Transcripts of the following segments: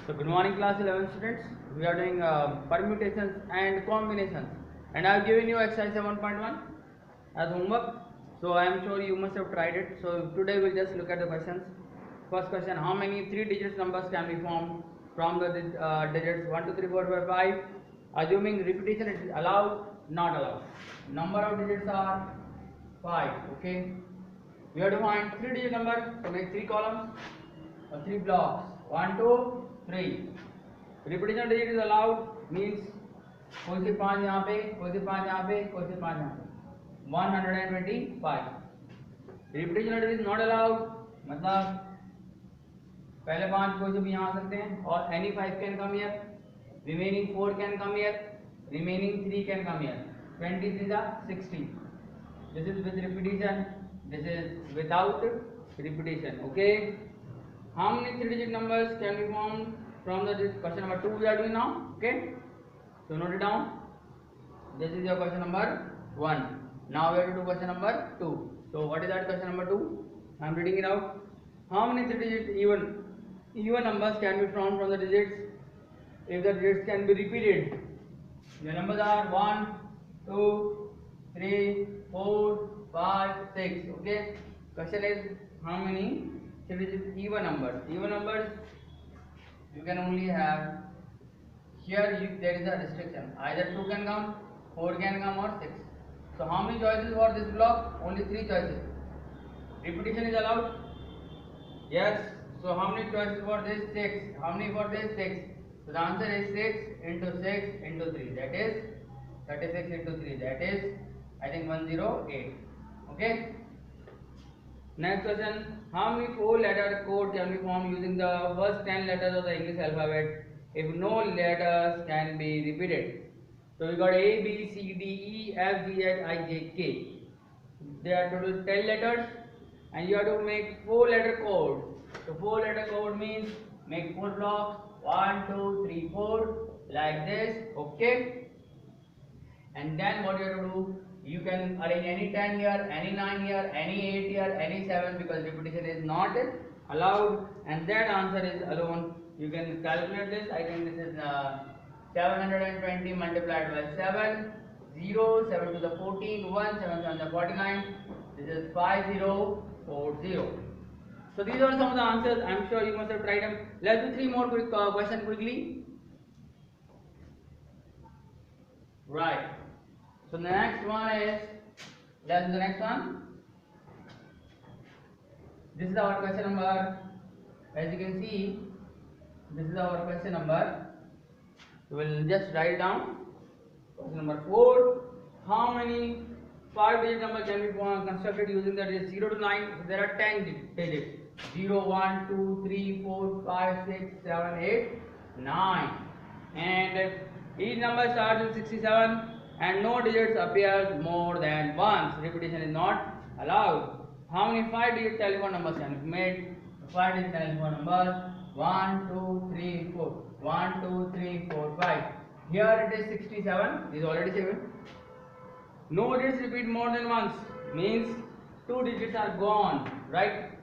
So good morning class 11 students. We are doing permutations and combinations, and I have given you exercise 7.1 as homework. So I am sure you must have tried it. So today we'll just look at the questions. First question: how many 3-digit numbers can be formed from the digits 1, 2, 3, 4, 5, 5? Assuming repetition is allowed, not allowed. Number of digits are 5. Okay. We have to find 3-digit number. So make 3 columns or 3 blocks. 1, 2, 3. Repetition digit is allowed means कोई से 5 यहाँ पे, कोई से 5 यहाँ पे, कोई से 5 यहाँ पे. 125. Repetition digit is not allowed. मतलब पहले 5 कोई से भी यहाँ आ सकते हैं और any 5 can come here. Remaining 4 can come here. Remaining 3 can come here. 23 are 60. This is with repetition. This is without repetition. Okay. How many 3-digit numbers can be formed from the question number 2 we are doing now? Okay. So note it down. This is your question number 1. Now we have to do question number 2. So what is that question number 2? I am reading it out. How many 3-digit even numbers can be formed from the digits if the digits can be repeated? The numbers are 1, 2, 3, 4, 5, 6. Okay. Question is how many 3-digit even numbers? Even numbers you can only have here. There is a restriction. Either 2 can come, 4 can come, or 6. So how many choices for this block? Only 3 choices. Repetition is allowed. Yes. So how many choices for this? 6. How many for this? 6. So the answer is 6 into 6 into 3. That is 36 into 3. That is I think 108. Okay. Next question: how many 4-letter code can be formed using the first 10 letters of the English alphabet if no letters can be repeated? So we got A, B, C, D, E, F, G, H, I, J, K. There are total 10 letters, and you have to make 4-letter code. So 4-letter code means make 4 blocks. 1, 2, 3, 4 like this. Okay. And then what you have to do? You can arrange any 10 here, any 9 here, any 8 here, any 7, because repetition is not allowed, and that answer is alone. You can calculate this. I think this is 720 multiplied by 7, 0, 7 to the 14, 1, 7 to the 49. This is 5040. So these are some of the answers. I am sure you must have tried them. Let's do 3 more quick questions quickly. Right. So the next one is, let's do the next one. This is our question number. As you can see, this is our question number. So we'll just write down. Question number 4. How many 5-digit number can be constructed using the digits 0 to 9? So there are 10 digits. 0, 1, 2, 3, 4, 5, 6, 7, 8, 9. And each number starts with 67. And no digits appears more than once. Repetition is not allowed. How many 5-digit telephone numbers can be made? 5-digit telephone numbers 1, 2, 3, 4. 1, 2, 3, 4, 5. Here it is 67. This is already 7. No digits repeat more than once means 2 digits are gone, right?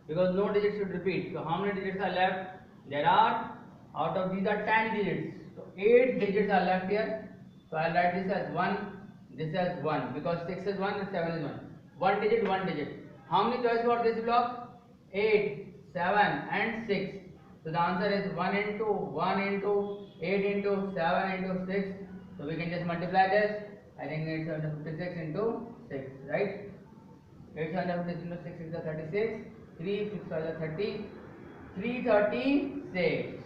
Because no digits should repeat. So how many digits are left? There are, out of these are 10 digits. So 8 digits are left here. So I will write this as 1, this as 1, because 6 is 1 and 7 is 1. 1 digit, 1 digit. How many choices for this block? 8, 7 and 6. So the answer is 1 into 1 into 8 into 7 into 6. So we can just multiply this. I think 856 into 6, right? 856 into 6 is the 36. 3, 6 is the 30. 336.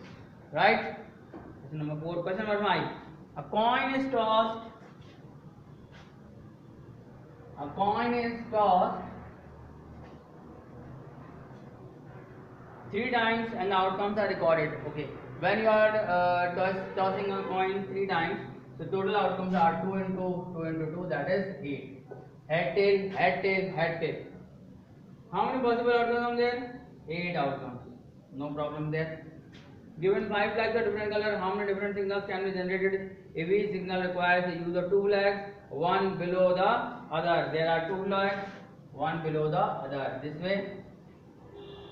Right? Question number 4. Question number 5. A coin is tossed 3 times and the outcomes are recorded. Okay, when you are tossing a coin 3 times, the total outcomes are 2 into 2 into 2, that is 8. Head, tail, head, tail, head, tail. How many possible outcomes are there? 8 outcomes. No problem there. Given 5 flags of different color, how many different signals can be generated? If each signal requires the use of 2 flags, one below the other. There are 2 flags, one below the other. This way.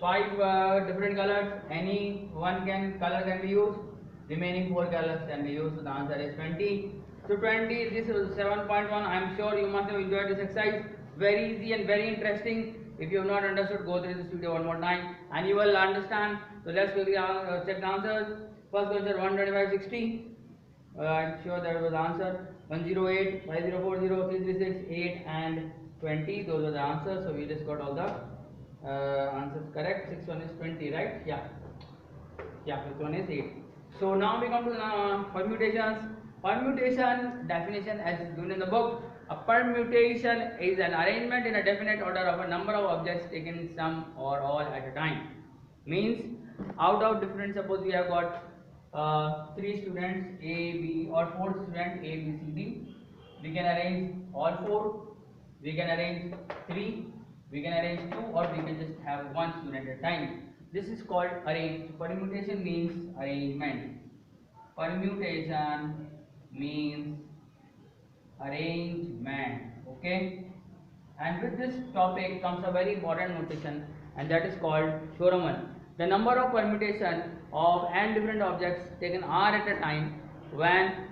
5 different colors. Any one color can be used. Remaining 4 colors can be used. So the answer is 20. So 20. This is 7.1. I am sure you must have enjoyed this exercise. Very easy and very interesting. If you have not understood, go through this video one more time and you will understand. So let's quickly check the answers. First question 125 60. I'm sure that was the answer. 108, 5040, 336, 8 and 20. Those are the answers. So we just got all the answers correct. 6 one is 20, right? Yeah. Yeah, 5th one is 8. So now we come to permutations. Permutation definition as is given in the book. A permutation is an arrangement in a definite order of a number of objects taken some or all at a time. Means out of different, suppose we have got 3 students A, B or 4 students A, B, C, D. We can arrange all 4. We can arrange 3. We can arrange 2 or we can just have 1 student at a time. This is called arrange. Permutation means arrangement. Permutation means arrangement. Okay. And with this topic comes a very important notation, and that is called theorem 1. The number of permutation of n different objects taken r at a time when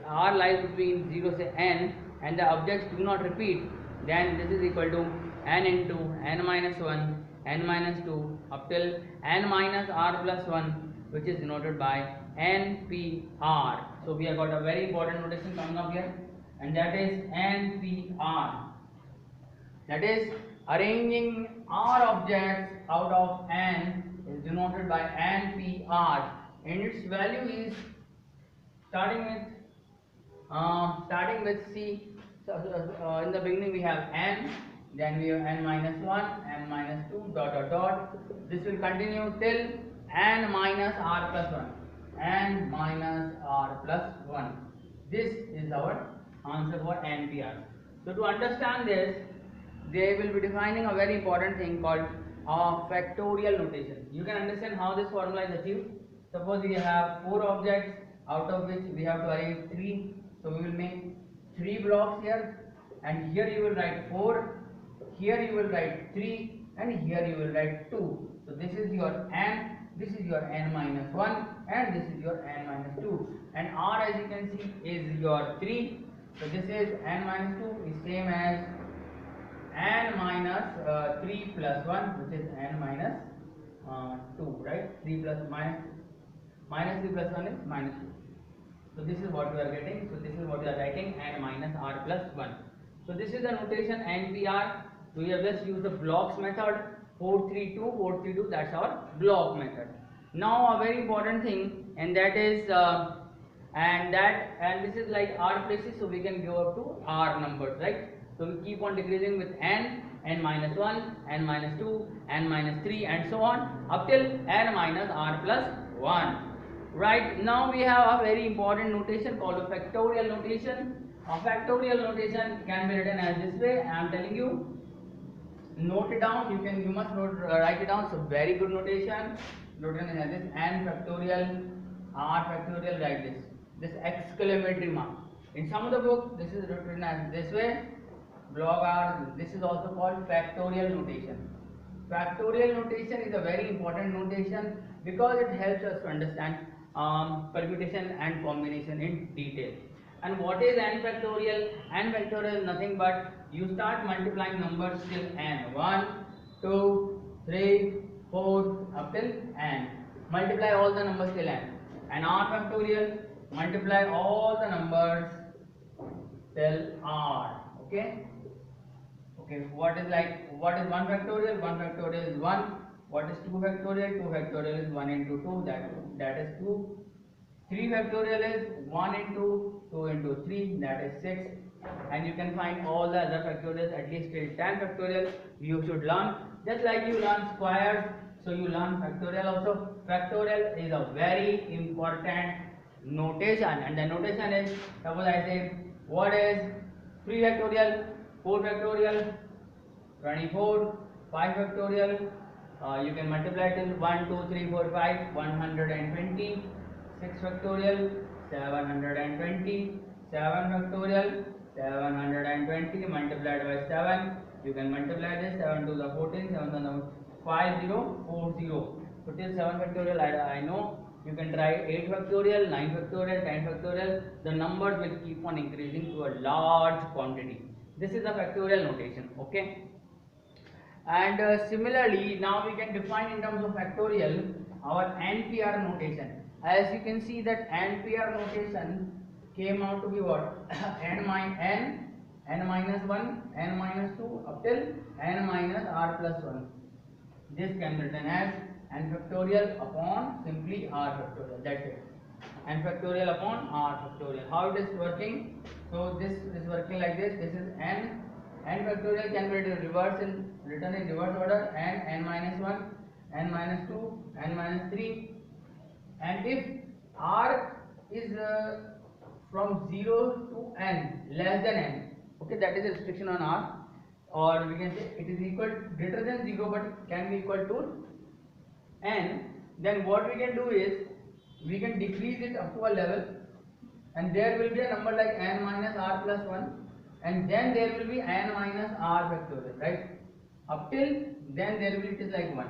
r lies between 0 say n and the objects do not repeat, then this is equal to n into n minus 1, n minus 2 up till n minus r plus 1, which is denoted by npr. So we have got a very important notation coming up here, and that is npr. That is, arranging r objects out of n is denoted by npr, and its value is starting with c. So, in the beginning we have n, then we have n minus 1, n minus 2, dot dot dot. This will continue till n minus r plus 1, n minus r plus 1. This is our answer for npr. So to understand this, they will be defining a very important thing called factorial notation. You can understand how this formula is achieved. Suppose we have 4 objects, out of which we have to arrange 3. So we will make 3 blocks here, and here you will write 4, here you will write 3, and here you will write 2. So this is your n, this is your n minus 1, and this is your n minus 2. And r, as you can see, is your 3. So this is n minus 2 is same as n minus 3 plus 1, which is n minus 2, right? 3 plus minus 3 plus 1 is minus 2. So this is what we are getting. So this is what we are writing, n minus r plus 1. So this is the notation npr. So we have just used the blocks method. 432, 432, that's our block method. Now a very important thing, and that is and this is like r places, so we can go up to r numbers, right? So we keep on decreasing with n, n minus 1, n minus 2, n minus 3, and so on up till n minus r plus 1. Right, now we have a very important notation called a factorial notation. A factorial notation can be written as this way. I am telling you, note it down. You must write it down. So very good notation. Notation as this: n factorial, r factorial. Like this exclamatory mark. In some of the book, this is written as this way. Block r. This is also called factorial notation. Factorial notation is a very important notation because it helps us to understand permutation and combination in detail. And what is n factorial? N factorial is nothing but you start multiplying numbers till n. 1, 2, 3, 4 up till n. Multiply all the numbers till n. And r factorial, multiply all the numbers till r. Okay. Okay. What is 1 factorial? 1 factorial is 1. What is 2 factorial? 2 factorial is 1 into 2, that is 2. 3 factorial is 1 into 2 into 3, that is 6. And you can find all the other factorials at least till 10 factorial you should learn. Just like you learn squares, so you learn factorial also. Factorial is a very important notation, and the notation is, suppose I say, what is 3 factorial? 4 factorial, 24, 5 factorial. You can multiply till 1, 2, 3, 4, 5, 120. 6 factorial, 720. 7 factorial, 720 multiplied by 7. You can multiply this. 7 to the 14, 7 to the 5040. So till 7 factorial I know. You can try 8 factorial, 9 factorial, 10 factorial. The numbers will keep on increasing to a large quantity. This is the factorial notation. Okay. And similarly, now we can define in terms of factorial our NPR notation. As you can see that NPR notation came out to be what? n minus 1, n minus 2 up till n minus r plus 1. This can be written as n factorial upon simply r factorial. That's it. N factorial upon r factorial. How it is working? So this is working like this. This is n. N factorial can be written in reverse order, n minus 1, n minus 2, n minus 3. And if r is from 0 to n, less than n, okay, that is a restriction on r, or we can say it is equal greater than 0 but can be equal to n, then what we can do is we can decrease it up to a level, and there will be a number like n minus r plus 1, and then there will be n minus r factorial, right? Up till then there will be, it is like 1.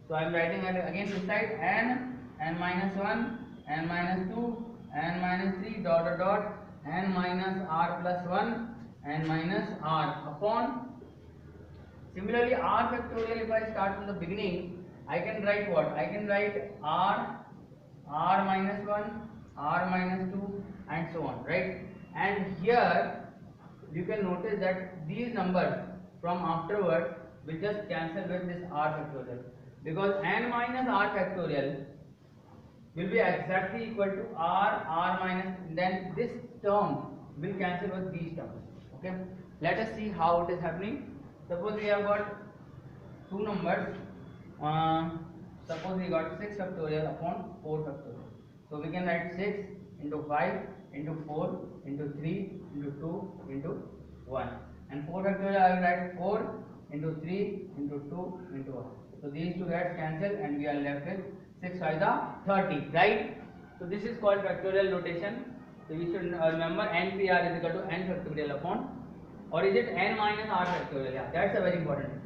So I am writing again this side n minus 1, n minus 2, n minus 3 dot dot dot n minus r plus 1, n minus r upon. Similarly, r factorial, if I start from the beginning, I can write what? I can write r minus 1, r minus 2 and so on, right? And here you can notice that these numbers from afterwards will just cancel with this r factorial, because n minus r factorial will be exactly equal to r minus, then this term will cancel with these terms. Okay, let us see how it is happening. Suppose we have got two numbers. Suppose we got 6 factorial upon 4 factorial. So we can write 6 into 5 into 4 into 3 into 2 into 1. And 4 factorial I will write 4 into 3 into 2 into 1. So these two gets cancelled and we are left with 6 by the 30, right? So this is called factorial notation. So we should remember NPR is equal to n factorial upon, or is it n minus r factorial? Yeah, that's a very important thing.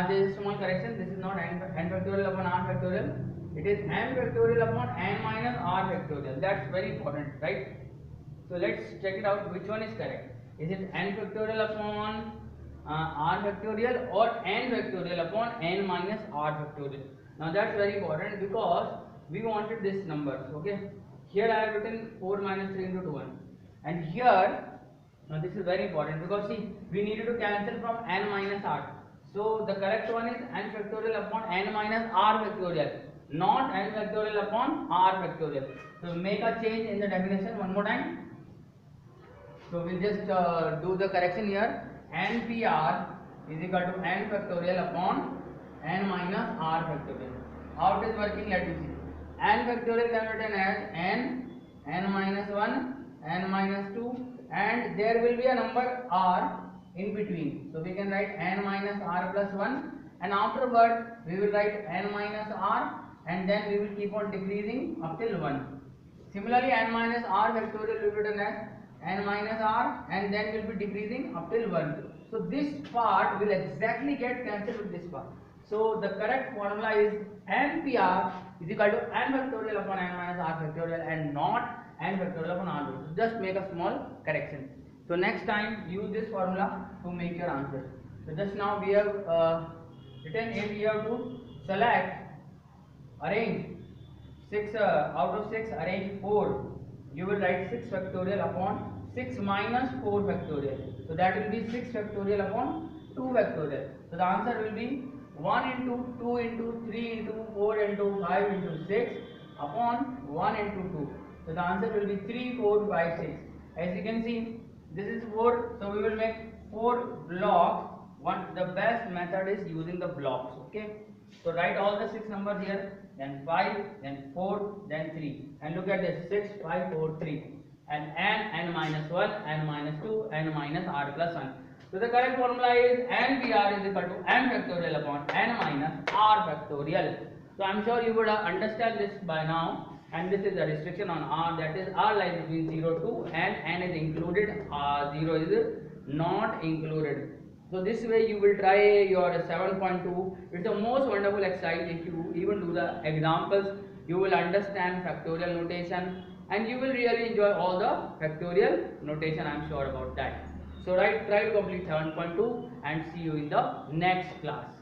There is a small correction. This is not n factorial upon r factorial. It is n factorial upon n minus r factorial. That's very important, right? So let's check it out. Which one is correct? Is it n factorial upon r factorial or n factorial upon n minus r factorial? Now that's very important because we wanted this numbers. Okay. Here I have written 4 minus 3 into 1, and here now this is very important because see we needed to cancel from n minus r. So the correct one is n factorial upon n minus r factorial, not n factorial upon r factorial. So make a change in the definition one more time. So we'll just do the correction here. NPR is equal to n factorial upon n minus r factorial. How it is working? Let me see. N factorial can be written as n minus 1, n minus 2, and there will be a number r in between. So we can write n minus r plus 1, and afterward we will write n minus r, and then we will keep on decreasing up till 1. Similarly, n minus r factorial will be written as n minus r, and then will be decreasing up till 1. So this part will exactly get cancelled with this part. So the correct formula is NPR is equal to n factorial upon n minus r factorial and not n factorial upon r factorial. Just make a small correction. So next time use this formula to make your answer. So just now we have written if you have to select, arrange 6 out of 6, arrange 4. You will write 6 factorial upon 6 minus 4 factorial. So that will be 6 factorial upon 2 factorial. So the answer will be 1 into 2 into 3 into 4 into 5 into 6 upon 1 into 2. So the answer will be 3, 4, 5, 6. As you can see, this is 4. So we will make 4 blocks. The best method is using the blocks. Okay. So write all the 6 numbers here. Then 5, then 4, then 3. And look at this: 6, 5, 4, 3. And n minus 1, n minus 2, n minus r plus 1. So the correct formula is NPR is equal to n factorial upon n minus r factorial. So I am sure you would understand this by now. And this is the restriction on r, that is r lies between 0 to n is included, 0 is not included. So this way you will try your 7.2. It's the most wonderful exercise. If you even do the examples, you will understand factorial notation and you will really enjoy all the factorial notation. I am sure about that. So try to complete 7.2 and see you in the next class.